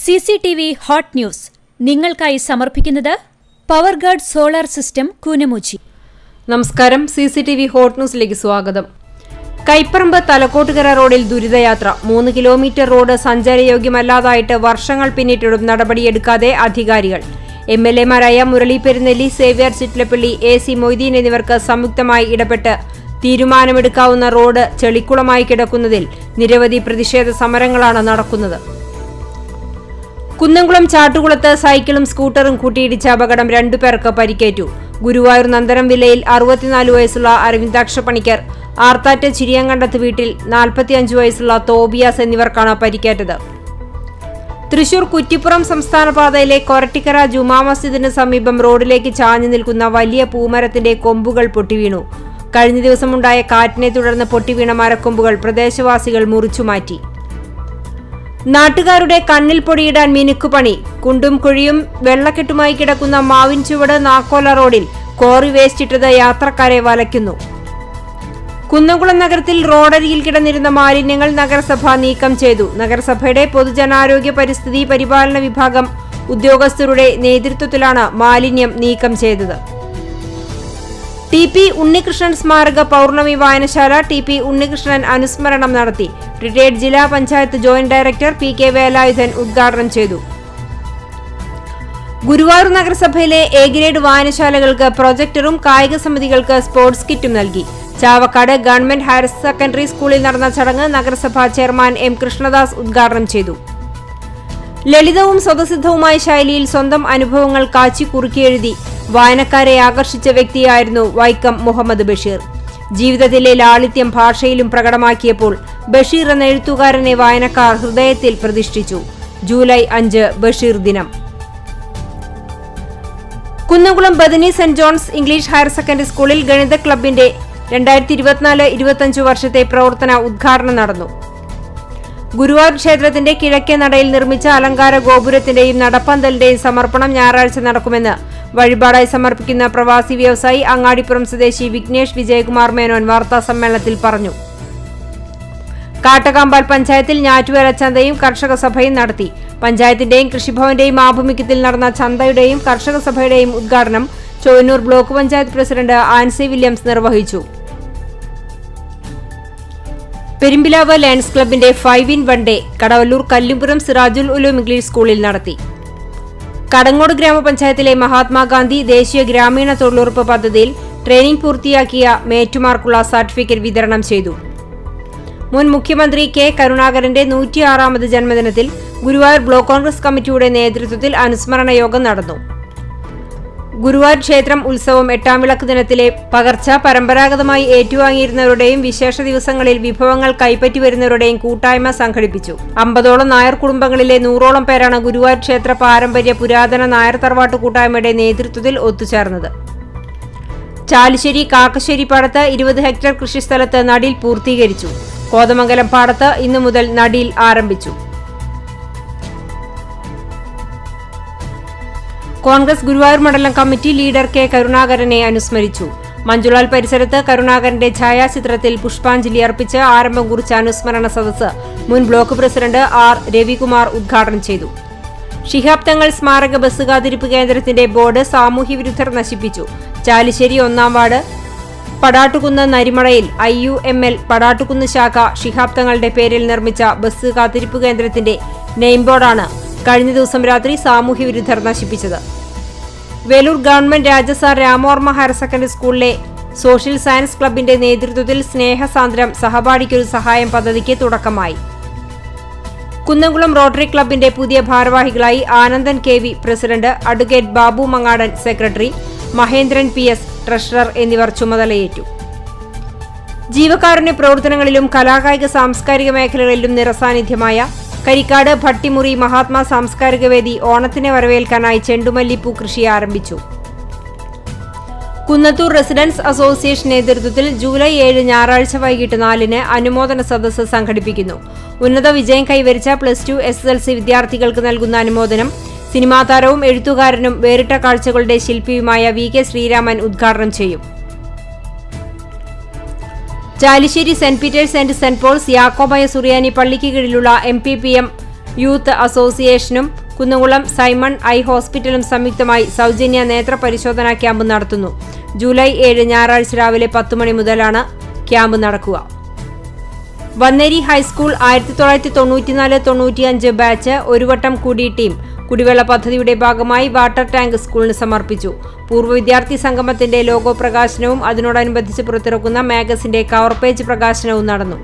CCTV hot news നിങ്ങൾക്കായി സമർപ്പിക്കുന്നത് Powerguard solar system Koonamuchi. നമസ്കാരം. CCTV ഹോട്ട് ന്യൂസിലേക്ക് സ്വാഗതം. കൈപ്പറമ്പ് തലക്കോട്ടുകര റോഡിൽ ദുരിതയാത്ര. 3 കിലോമീറ്റർ റോഡ് സഞ്ചാരയോഗ്യമല്ലാതായിട്ട് വർഷങ്ങൾ പിന്നിട്ടിടും നടപടിയെടുക്കാതെ അധികാരികൾ. MLA-മാരായ മുരളി പെരുന്നെല്ലി, സേവ്യർ ചിറ്റ്ലപ്പള്ളി, AC മൊയ്തീൻ എന്നിവർക്ക് സംയുക്തമായി ഇടപെട്ട് തീരുമാനമെടുക്കാവുന്ന റോഡ് ചെളിക്കുളമായി കിടക്കുന്നതിൽ നിരവധി പ്രതിഷേധ സമരങ്ങളാണ് നടക്കുന്നത്. കുന്നംകുളം ചാട്ടുകുളത്ത് സൈക്കിളും സ്കൂട്ടറും കൂട്ടിയിടിച്ച അപകടം 2 പേർക്ക് പരിക്കേറ്റു. ഗുരുവായൂർ നന്ദനം വില്ലയിൽ 64 വയസ്സുള്ള അരവിന്ദാക്ഷ പണിക്കർ, ആർത്താറ്റ് ചിരിയങ്കണ്ടത്ത് വീട്ടിൽ 45 വയസ്സുള്ള തോബിയാസ് എന്നിവർക്കാണ് പരിക്കേറ്റത്. തൃശൂർ കുറ്റിപ്പുറം സംസ്ഥാന പാതയിലെ കൊരട്ടിക്കര ജുമാ മസ്ജിദിന് സമീപം റോഡിലേക്ക് ചാഞ്ഞു നിൽക്കുന്ന വലിയ പൂമരത്തിന്റെ കൊമ്പുകൾ പൊട്ടിവീണു. കഴിഞ്ഞ ദിവസമുണ്ടായ കാറ്റിനെ തുടർന്ന് പൊട്ടിവീണ മരക്കൊമ്പുകൾ പ്രദേശവാസികൾ മുറിച്ചുമാറ്റി. നാട്ടുകാരുടെ കണ്ണിൽ പൊടിയിടാൻ മിനുക്കുപണി. കുണ്ടും കുഴിയും വെള്ളക്കെട്ടുമായി കിടക്കുന്ന മാവിൻ ചുവട് നാക്കോല റോഡിൽ കോറി വേസ്റ്റിട്ടത് യാത്രക്കാരെ വലയ്ക്കുന്നു. കുന്നംകുളം നഗരത്തിൽ റോഡരികിൽ കിടന്നിരുന്ന മാലിന്യങ്ങൾ നഗരസഭ നീക്കം ചെയ്തു. നഗരസഭയുടെ പൊതുജനാരോഗ്യ പരിസ്ഥിതി പരിപാലന വിഭാഗം ഉദ്യോഗസ്ഥരുടെ നേതൃത്വത്തിലാണ് മാലിന്യം നീക്കം ചെയ്തത്. TP ഉണ്ണികൃഷ്ണൻ സ്മാരക പൗർണമി വായനശാല TP ഉണ്ണികൃഷ്ണൻ അനുസ്മരണം നടത്തി. റിട്ടയർഡ് ജില്ലാ panchayat joint director PK Velayudhan ഉദ്ഘാടനം ചെയ്തു. ഗുരുവായൂർ നഗരസഭയിലെ A ഗ്രേഡ് വായനശാലകൾക്ക് പ്രൊജക്ടറും കായിക സമിതികൾക്ക് സ്പോർട്സ് കിറ്റും നൽകി. ചാവക്കാട് ഗവൺമെന്റ് ഹയർ സെക്കൻഡറി സ്കൂളിൽ നടന്ന ചടങ്ങ് നഗരസഭാ ചെയർമാൻ M കൃഷ്ണദാസ് ഉദ്ഘാടനം ചെയ്തു. ലളിതവും സ്വതസിദ്ധവുമായ ശൈലിയിൽ സ്വന്തം അനുഭവങ്ങൾ കാച്ചി കുറുക്കിയെഴുതി വായനക്കാരെ ആകർഷിച്ച വ്യക്തിയായിരുന്നു വൈക്കം മുഹമ്മദ് ബഷീർ. ജീവിതത്തിലെ ലാളിത്യം ഭാഷയിലും പ്രകടമാക്കിയപ്പോൾ ബഷീർ എന്ന എഴുത്തുകാരനെ വായനക്കാർ ഹൃദയത്തിൽ പ്രതിഷ്ഠിച്ചു. ജൂലൈ 5 ബഷീർ ദിനം. Kunnamkulam Bethany saint John's English higher secondary സ്കൂളിൽ ഗണിത ക്ലബിന്റെ 2024-25 വർഷത്തെ പ്രവർത്തന ഉദ്ഘാടനം നടന്നു. ഗുരുവായൂർ ക്ഷേത്രത്തിന്റെ കിഴക്കേ നടയിൽ നിർമ്മിച്ച അലങ്കാര ഗോപുരത്തിന്റെയും നടപ്പന്തലിന്റെയും സമർപ്പണം ഞായറാഴ്ച നടക്കുമെന്ന് വഴിപാടായി സമർപ്പിക്കുന്ന പ്രവാസി വ്യവസായി അങ്ങാടിപ്പുറം സ്വദേശി വിഘ്നേഷ് വിജയകുമാർ മേനോൻ വാർത്താസമ്മേളനത്തിൽ പറഞ്ഞു. കാട്ടകാമ്പാൽ പഞ്ചായത്തിൽ ഞാറ്റുവേല ചന്തയും കർഷക സഭയും നടത്തി. പഞ്ചായത്തിന്റെയും കൃഷിഭവന്റെയും ആഭിമുഖ്യത്തിൽ നടന്ന ചന്തയുടെയും കർഷക സഭയുടെയും ഉദ്ഘാടനം ചോവന്നൂർ ബ്ലോക്ക് പഞ്ചായത്ത് പ്രസിഡന്റ് ആൻസി വില്യംസ് നിർവഹിച്ചു. പെരുമ്പിലാവ് ലയൺസ് ക്ലബിന്റെ 5-in-1 day Kadavallur Kallumpuram Sirajul Uloom English സ്കൂളിൽ നടത്തി. കടങ്ങോട് ഗ്രാമപഞ്ചായത്തിലെ മഹാത്മാഗാന്ധി ദേശീയ ഗ്രാമീണ തൊഴിലുറപ്പ് പദ്ധതിയിൽ ട്രെയിനിംഗ് പൂർത്തിയാക്കിയ മേറ്റുമാർക്കുള്ള സർട്ടിഫിക്കറ്റ് വിതരണം ചെയ്തു. മുൻ മുഖ്യമന്ത്രി K കരുണാകരന്റെ 106ാമത് ജന്മദിനത്തിൽ ഗുരുവായൂർ ബ്ലോക്ക് കോൺഗ്രസ് കമ്മിറ്റിയുടെ നേതൃത്വത്തിൽ അനുസ്മരണ യോഗം നടന്നു. ഗുരുവായൂർ ക്ഷേത്രം ഉത്സവം 8ാം വിളക്ക് ദിനത്തിലെ പകർച്ച പരമ്പരാഗതമായി ഏറ്റുവാങ്ങിയിരുന്നവരുടെയും വിശേഷ ദിവസങ്ങളിൽ വിഭവങ്ങൾ കൈപ്പറ്റി വരുന്നവരുടെയും കൂട്ടായ്മ സംഘടിപ്പിച്ചു. 50ഓളം നായർ കുടുംബങ്ങളിലെ 100ഓളം പേരാണ് ഗുരുവായൂർ ക്ഷേത്ര പാരമ്പര്യ പുരാതന നായർ തറവാട്ട് കൂട്ടായ്മയുടെ നേതൃത്വത്തിൽ ഒത്തുചേർന്നത്. ചാലിശ്ശേരി കാക്കശ്ശേരി പാടത്ത് 20 ഹെക്ടർ കൃഷിസ്ഥലത്ത് നടീൽ പൂർത്തീകരിച്ചു. കോതമംഗലം പാടത്ത് ഇന്നു മുതൽ നടീൽ ആരംഭിച്ചു. കോൺഗ്രസ് ഗുരുവായൂർ മണ്ഡലം കമ്മിറ്റി ലീഡർ K കരുണാകരനെ അനുസ്മരിച്ചു. മഞ്ജുളാൽ പരിസരത്ത് കരുണാകരന്റെ ഛായാചിത്രത്തിൽ പുഷ്പാഞ്ജലി അർപ്പിച്ച് ആരംഭം കുറിച്ച അനുസ്മരണ സദസ്സ് മുൻ ബ്ലോക്ക് പ്രസിഡന്റ് R രവികുമാർ ഉദ്ഘാടനം ചെയ്തു. ശിഹാബ് തങ്ങൾ സ്മാരക ബസ് കാത്തിരിപ്പ് കേന്ദ്രത്തിന്റെ ബോർഡ് സാമൂഹ്യവിരുദ്ധർ നശിപ്പിച്ചു. ചാലിശ്ശേരി 1ാം വാർഡ് പടാട്ടുകുന്ന് നരിമടയിൽ IUML പടാട്ടുകുന്ന് ശാഖ ശിഹാബ് തങ്ങളുടെ പേരിൽ നിർമ്മിച്ച ബസ് കാത്തിരിപ്പ് കേന്ദ്രത്തിന്റെ നെയിം ബോർഡാണ് കഴിഞ്ഞ ദിവസം രാത്രി സാമൂഹ്യവിരുദ്ധർ നശിപ്പിച്ചത്. Velur government രാജസാർ Ramorma higher secondary സ്കൂളിലെ സോഷ്യൽ സയൻസ് ക്ലബിന്റെ നേതൃത്വത്തിൽ സ്നേഹസാന്ദ്രം സഹപാഠിക്കൊരു സഹായം പദ്ധതിക്ക് തുടക്കമായി. കുന്നംകുളം റോട്ടറി ക്ലബിന്റെ പുതിയ ഭാരവാഹികളായി Anandan KV president, advocate Babu Mangadan secretary, Mahendran PS treasurer എന്നിവർ ചുമതലയേറ്റു. ജീവകാരുണ്യ പ്രവർത്തനങ്ങളിലും കലാകായിക സാംസ്കാരിക മേഖലകളിലും നിറസാന്നിധ്യമായ കരിക്കാട് ഭട്ടിമുറി മഹാത്മാ സാംസ്കാരിക വേദി ഓണത്തിനെ വരവേൽക്കാനായി ചെണ്ടുമല്ലിപ്പൂ കൃഷി ആരംഭിച്ചു. കുന്നത്തൂർ റെസിഡൻസ് അസോസിയേഷൻ നേതൃത്വത്തിൽ ജൂലൈ 7 ഞായറാഴ്ച വൈകിട്ട് 4-ന് അനുമോദന സദസ്സ് സംഘടിപ്പിക്കുന്നു. ഉന്നത വിജയം കൈവരിച്ച +2 SSLC വിദ്യാർത്ഥികൾക്ക് നൽകുന്ന അനുമോദനം സിനിമാ താരവും എഴുത്തുകാരനും വേറിട്ട കാഴ്ചകളുടെ ശില്പിയുമായ VK ശ്രീരാമൻ ഉദ്ഘാടനം ചെയ്യും. Chalissery saint Peter's and saint Paul's Yakobaya Suriyani പള്ളിക്ക് കീഴിലുള്ള MPPM യൂത്ത് അസോസിയേഷനും കുന്നംകുളം സൈമൺ ഐ ഹോസ്പിറ്റലും സംയുക്തമായി സൗജന്യ നേത്ര പരിശോധനാ ക്യാമ്പ് നടത്തുന്നു. ജൂലൈ 7 ഞായറാഴ്ച രാവിലെ 10 മണി മുതലാണ് ക്യാമ്പ് നടക്കുക. വന്നേരി ഹൈസ്കൂൾ 1994-95 ബാച്ച് ഒരു വട്ടം കൂടി ടീം കുടിവെള്ള പദ്ധതിയുടെ ഭാഗമായി വാട്ടർ ടാങ്ക് സ്കൂളിന് സമർപ്പിച്ചു. പൂർവ്വ വിദ്യാർത്ഥി സംഗമത്തിന്റെ ലോഗോ പ്രകാശനവും അതിനോടനുബന്ധിച്ച് പുറത്തിറക്കുന്ന മാഗസിന്റെ കവർ പേജ് പ്രകാശനവും നടന്നു.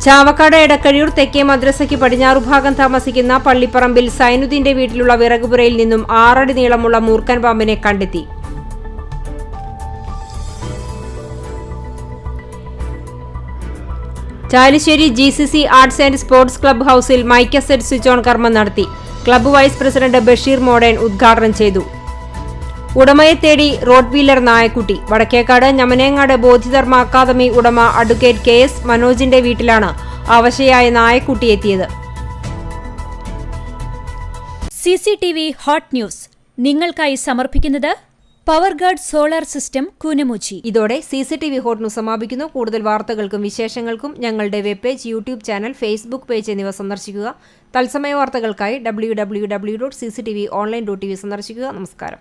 ചാവക്കാട് എടക്കഴിയൂർ തെക്കേ മദ്രസയ്ക്ക് പടിഞ്ഞാറുഭാഗം താമസിക്കുന്ന പള്ളിപ്പറമ്പിൽ സൈനുദ്ദീന്റെ വീട്ടിലുള്ള വിറകുപുരയിൽ നിന്നും 6 അടി നീളമുള്ള മൂർഖൻ പാമ്പിനെ കണ്ടെത്തി. Chalissery GCC arts and sports club ഹൌസിൽ മൈക്ക് സെറ്റ് സ്വിച്ച് ഓൺ കർമ്മം നടത്തി. Club vice president Basheer modern ഉദ്ഘാടനം ചെയ്തു. ഉടമയെ തേടി റോഡ് വീലർ നായക്കുട്ടി. വടക്കേക്കാട് ഞമനേങ്ങാട് ബോധിധർമ്മ അക്കാദമി ഉടമ അഡ്വക്കേറ്റ് KS മനോജിന്റെ വീട്ടിലാണ് അവശയായ നായക്കുട്ടി എത്തിയത്. CCTV ഹോട്ട് ന്യൂസ് നിങ്ങൾക്കായി സമർപ്പിക്കുന്നത് പവർഗാർഡ് സോളാർ സിസ്റ്റം കൂനമുച്ചി. ഇതോടെ CCTV ഹോട്ട് ന്യൂസ് സമാപിക്കുന്നു. കൂടുതൽ വാർത്തകൾക്കും വിശേഷങ്ങൾക്കും ഞങ്ങളുടെ web page, YouTube channel, Facebook page എന്നിവ സന്ദർശിക്കുക. തത്സമയ വാർത്തകൾക്കായി www.cctv.online.tv സന്ദർശിക്കുക. നമസ്കാരം.